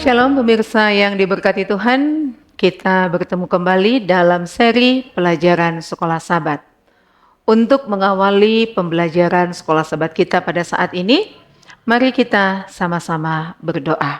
Shalom pemirsa yang diberkati Tuhan, kita bertemu kembali dalam seri pelajaran Sekolah Sabat. Untuk mengawali pembelajaran Sekolah Sabat kita pada saat ini, mari kita sama-sama berdoa.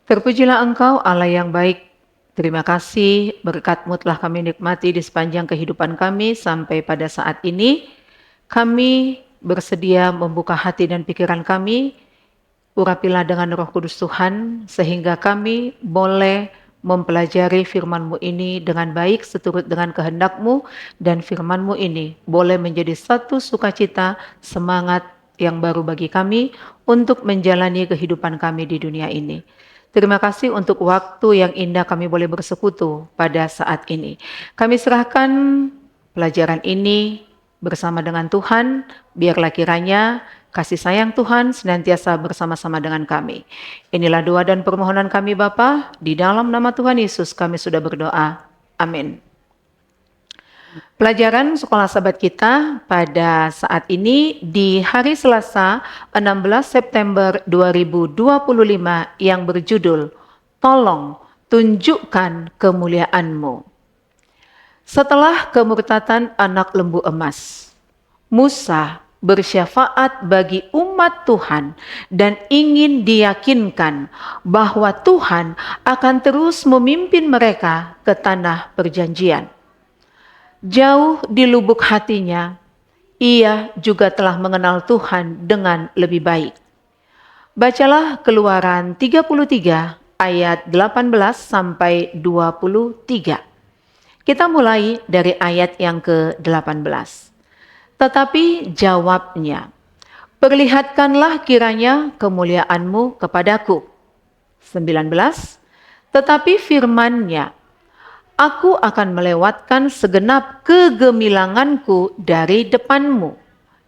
Terpujilah Engkau Allah yang baik, terima kasih berkat-Mu telah kami nikmati di sepanjang kehidupan kami sampai pada saat ini. Kami bersedia membuka hati dan pikiran kami. Urapilah dengan Roh Kudus Tuhan, sehingga kami boleh mempelajari firman-Mu ini dengan baik seturut dengan kehendak-Mu, dan firman-Mu ini boleh menjadi satu sukacita, semangat yang baru bagi kami untuk menjalani kehidupan kami di dunia ini. Terima kasih untuk waktu yang indah kami boleh bersekutu pada saat ini. Kami serahkan pelajaran ini bersama dengan Tuhan, biarlah kiranya kasih sayang Tuhan senantiasa bersama-sama dengan kami. Inilah doa dan permohonan kami Bapa, di dalam nama Tuhan Yesus kami sudah berdoa. Amin. Pelajaran Sekolah Sabat kita pada saat ini di hari Selasa 16 September 2025 yang berjudul Tolong Tunjukkan Kemuliaan-Mu. Setelah kemurtatan anak lembu emas, Musa bersyafaat bagi umat Tuhan dan ingin diyakinkan bahwa Tuhan akan terus memimpin mereka ke tanah perjanjian. Jauh di lubuk hatinya, ia juga telah mengenal Tuhan dengan lebih baik. Bacalah Keluaran 33 ayat 18 sampai 23. Kita mulai dari ayat yang ke-18. Tetapi jawabnya, perlihatkanlah kiranya kemuliaan-Mu kepadaku. 19. Tetapi firman-Nya, aku akan melewatkan segenap kegemilanganku dari depan-Mu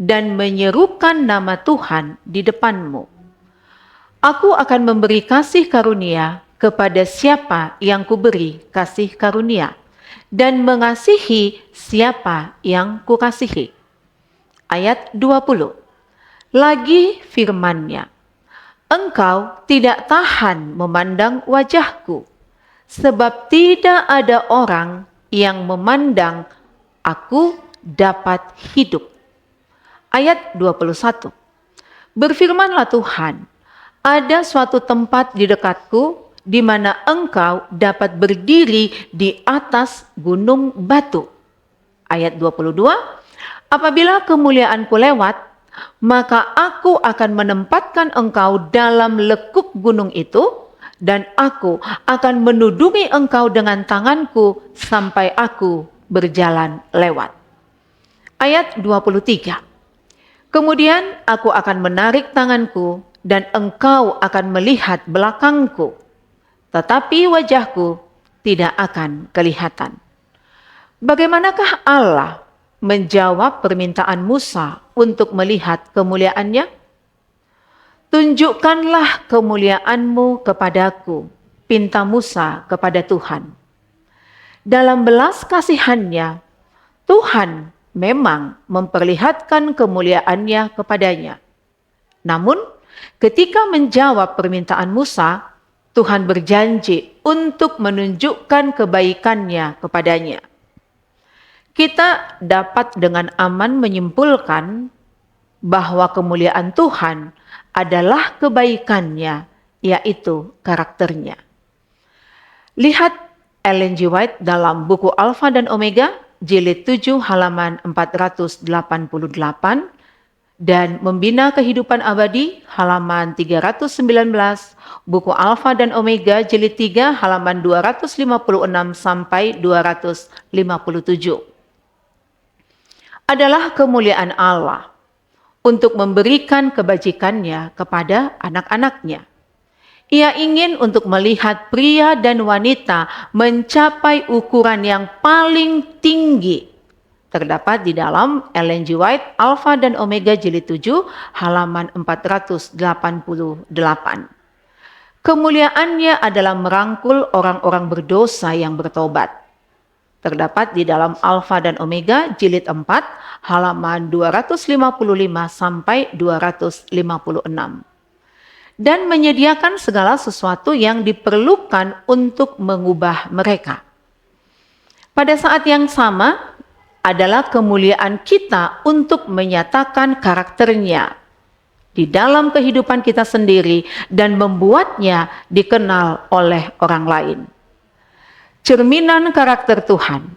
dan menyerukan nama Tuhan di depan-Mu. Aku akan memberi kasih karunia kepada siapa yang kuberi kasih karunia dan mengasihi siapa yang kukasihi. Ayat 20. Lagi firman-Nya, engkau tidak tahan memandang wajahku, sebab tidak ada orang yang memandang aku dapat hidup. Ayat 21. Berfirmanlah Tuhan, ada suatu tempat di dekatku di mana engkau dapat berdiri di atas gunung batu. Ayat 22. Apabila kemuliaanku lewat, maka aku akan menempatkan engkau dalam lekuk gunung itu, dan aku akan menudungi engkau dengan tanganku sampai aku berjalan lewat. Ayat 23. Kemudian aku akan menarik tanganku, dan engkau akan melihat belakangku, tetapi wajahku tidak akan kelihatan. Bagaimanakah Allah menjawab permintaan Musa untuk melihat kemuliaan-Nya? Tunjukkanlah kemuliaan-Mu kepadaku, pinta Musa kepada Tuhan. Dalam belas kasihan-Nya, Tuhan memang memperlihatkan kemuliaan-Nya kepadanya. Namun, ketika menjawab permintaan Musa, Tuhan berjanji untuk menunjukkan kebaikan-Nya kepadanya. Kita dapat dengan aman menyimpulkan bahwa kemuliaan Tuhan adalah kebaikan-Nya, yaitu karakternya. Lihat Ellen G. White dalam buku Alfa dan Omega, jilid 7 halaman 488, dan Membina Kehidupan Abadi halaman 319, buku Alfa dan Omega jilid 3 halaman 256 sampai 257. Adalah kemuliaan Allah untuk memberikan kebajikan-Nya kepada anak-anak-Nya. Ia ingin untuk melihat pria dan wanita mencapai ukuran yang paling tinggi. Terdapat di dalam Ellen G. White, Alfa dan Omega jilid 7, halaman 488. Kemuliaan-Nya adalah merangkul orang-orang berdosa yang bertobat. Terdapat di dalam Alfa dan Omega jilid 4 halaman 255 sampai 256. dan menyediakan segala sesuatu yang diperlukan untuk mengubah mereka. Pada saat yang sama adalah kemuliaan kita untuk menyatakan karakternya di dalam kehidupan kita sendiri dan membuatnya dikenal oleh orang lain. Cerminan karakter Tuhan,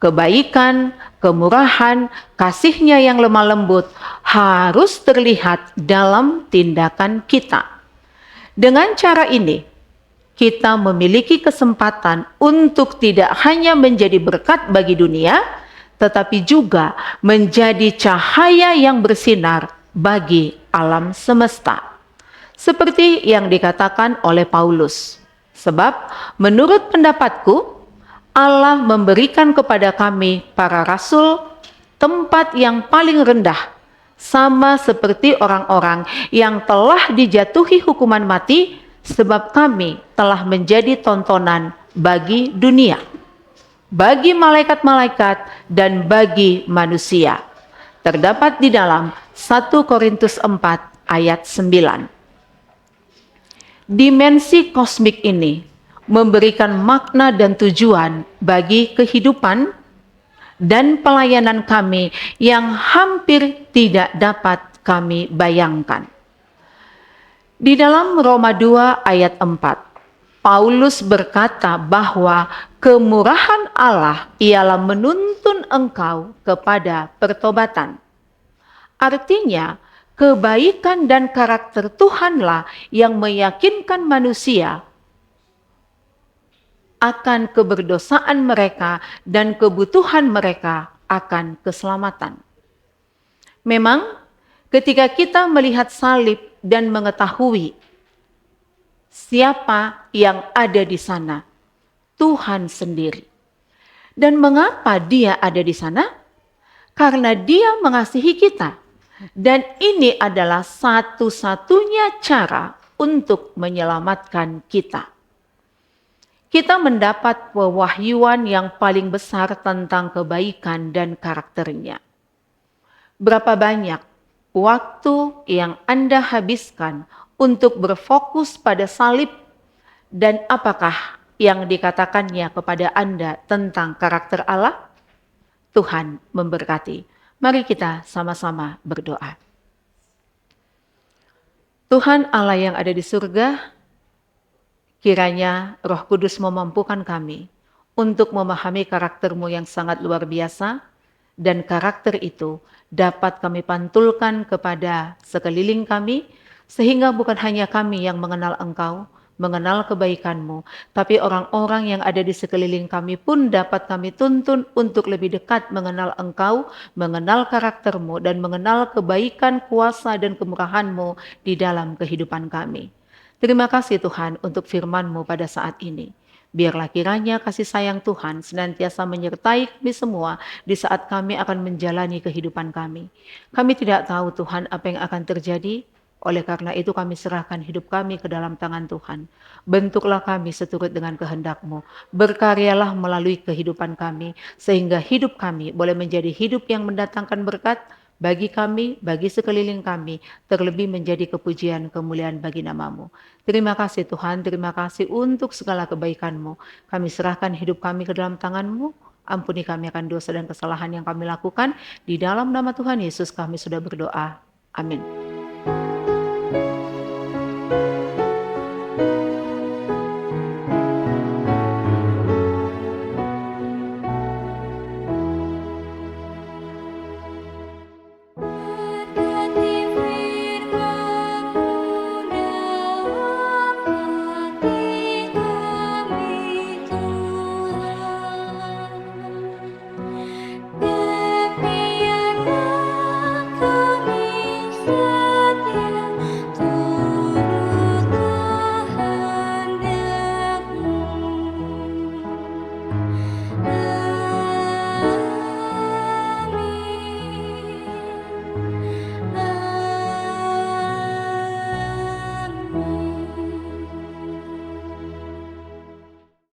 kebaikan, kemurahan, kasih-Nya yang lemah lembut harus terlihat dalam tindakan kita. Dengan cara ini, kita memiliki kesempatan untuk tidak hanya menjadi berkat bagi dunia, tetapi juga menjadi cahaya yang bersinar bagi alam semesta. Seperti yang dikatakan oleh Paulus, sebab menurut pendapatku, Allah memberikan kepada kami para rasul tempat yang paling rendah, sama seperti orang-orang yang telah dijatuhi hukuman mati, sebab kami telah menjadi tontonan bagi dunia, bagi malaikat-malaikat dan bagi manusia. Terdapat di dalam 1 Korintus 4 ayat 9. Dimensi kosmik ini memberikan makna dan tujuan bagi kehidupan dan pelayanan kami yang hampir tidak dapat kami bayangkan. Di dalam Roma 2 ayat 4, Paulus berkata bahwa kemurahan Allah ialah menuntun engkau kepada pertobatan. Artinya, kebaikan dan karakter Tuhanlah yang meyakinkan manusia akan keberdosaan mereka dan kebutuhan mereka akan keselamatan. Memang, ketika kita melihat salib dan mengetahui siapa yang ada di sana, Tuhan sendiri. Dan mengapa Dia ada di sana? Karena Dia mengasihi kita. Dan ini adalah satu-satunya cara untuk menyelamatkan kita. Kita mendapat pewahyuan yang paling besar tentang kebaikan dan karakternya. Berapa banyak waktu yang Anda habiskan untuk berfokus pada salib, dan apakah yang dikatakannya kepada Anda tentang karakter Allah? Tuhan memberkati. Mari kita sama-sama berdoa. Tuhan Allah yang ada di surga, kiranya Roh Kudus memampukan kami untuk memahami karakter-Mu yang sangat luar biasa, dan karakter itu dapat kami pantulkan kepada sekeliling kami, sehingga bukan hanya kami yang mengenal Engkau, mengenal kebaikan-Mu, tapi orang-orang yang ada di sekeliling kami pun dapat kami tuntun untuk lebih dekat mengenal Engkau, mengenal karakter-Mu, dan mengenal kebaikan, kuasa, dan kemurahan-Mu di dalam kehidupan kami. Terima kasih Tuhan untuk firman-Mu pada saat ini. Biarlah kiranya kasih sayang Tuhan senantiasa menyertai kami semua di saat kami akan menjalani kehidupan kami. Kami tidak tahu Tuhan apa yang akan terjadi, oleh karena itu kami serahkan hidup kami ke dalam tangan Tuhan. Bentuklah kami seturut dengan kehendak-Mu. Berkaryalah melalui kehidupan kami, sehingga hidup kami boleh menjadi hidup yang mendatangkan berkat bagi kami, bagi sekeliling kami, terlebih menjadi kepujian kemuliaan bagi nama-Mu. Terima kasih Tuhan, terima kasih untuk segala kebaikan-Mu. Kami serahkan hidup kami ke dalam tangan-Mu. Ampuni kami akan dosa dan kesalahan yang kami lakukan. Di dalam nama Tuhan Yesus kami sudah berdoa. Amin.